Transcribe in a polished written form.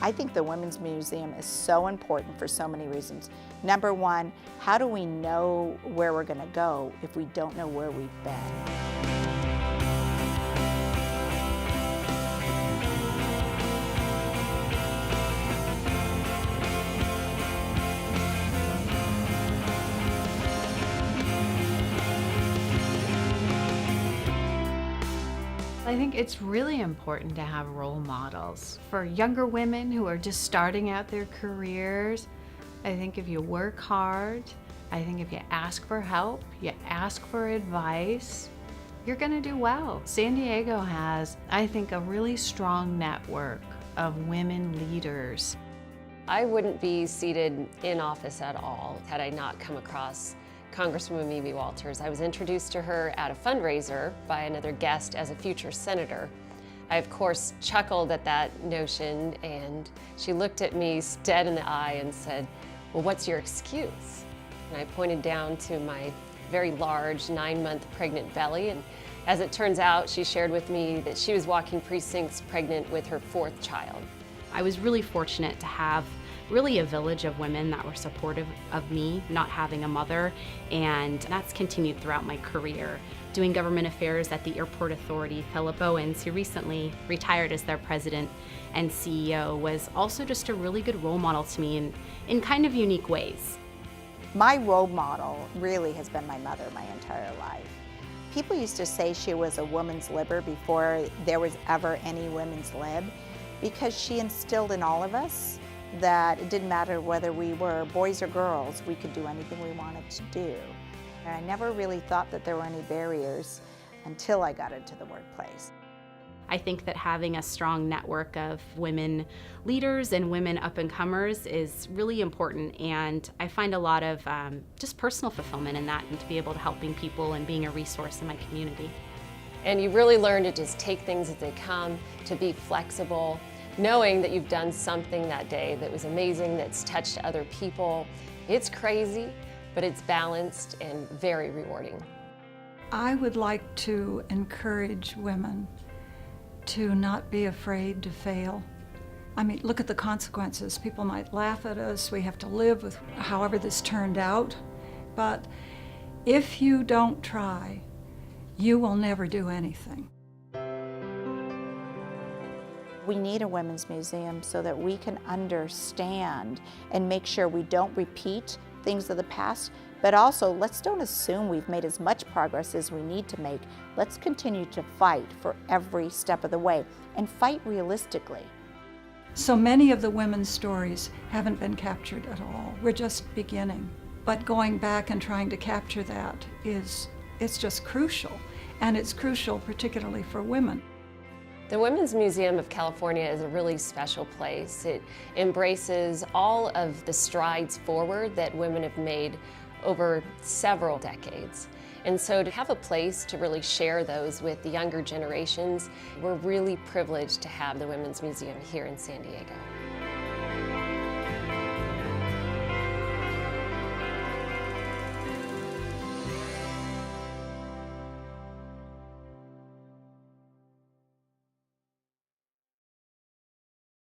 I think the Women's Museum is so important for so many reasons. Number one, how do we know where we're going to go if we don't know where we've been? I think it's really important to have role models for younger women who are just starting out their careers. I think if you work hard, I think if you ask for help, you ask for advice, you're going to do well. San Diego has, I think, a really strong network of women leaders. I wouldn't be seated in office at all had I not come across Congresswoman Mimi Walters. I was introduced to her at a fundraiser by another guest as a future senator. I, of course, chuckled at that notion, and she looked at me dead in the eye and said, "Well, what's your excuse?" And I pointed down to my very large 9-month pregnant belly, and as it turns out, she shared with me that she was walking precincts pregnant with her 4th child. I was really fortunate to have really a village of women that were supportive of me not having a mother, and that's continued throughout my career. Doing government affairs at the Airport Authority, Philip Owens, who recently retired as their president and CEO, was also just a really good role model to me in kind of unique ways. My role model really has been my mother my entire life. People used to say she was a woman's libber before there was ever any women's lib, because she instilled in all of us that it didn't matter whether we were boys or girls, we could do anything we wanted to do. And I never really thought that there were any barriers until I got into the workplace. I think that having a strong network of women leaders and women up-and-comers is really important, and I find a lot of just personal fulfillment in that, and to be able to helping people and being a resource in my community. And you really learn to just take things as they come, to be flexible, knowing that you've done something that day that was amazing, that's touched other people. It's crazy, but it's balanced and very rewarding. I would like to encourage women to not be afraid to fail. I mean, look at the consequences. People might laugh at us. We have to live with however this turned out. But if you don't try, you will never do anything. We need a women's museum so that we can understand and make sure we don't repeat things of the past, but also let's don't assume we've made as much progress as we need to make. Let's continue to fight for every step of the way and fight realistically. So many of the women's stories haven't been captured at all. We're just beginning. But going back and trying to capture that it's just crucial, and it's crucial particularly for women. The Women's Museum of California is a really special place. It embraces all of the strides forward that women have made over several decades. And so to have a place to really share those with the younger generations, we're really privileged to have the Women's Museum here in San Diego.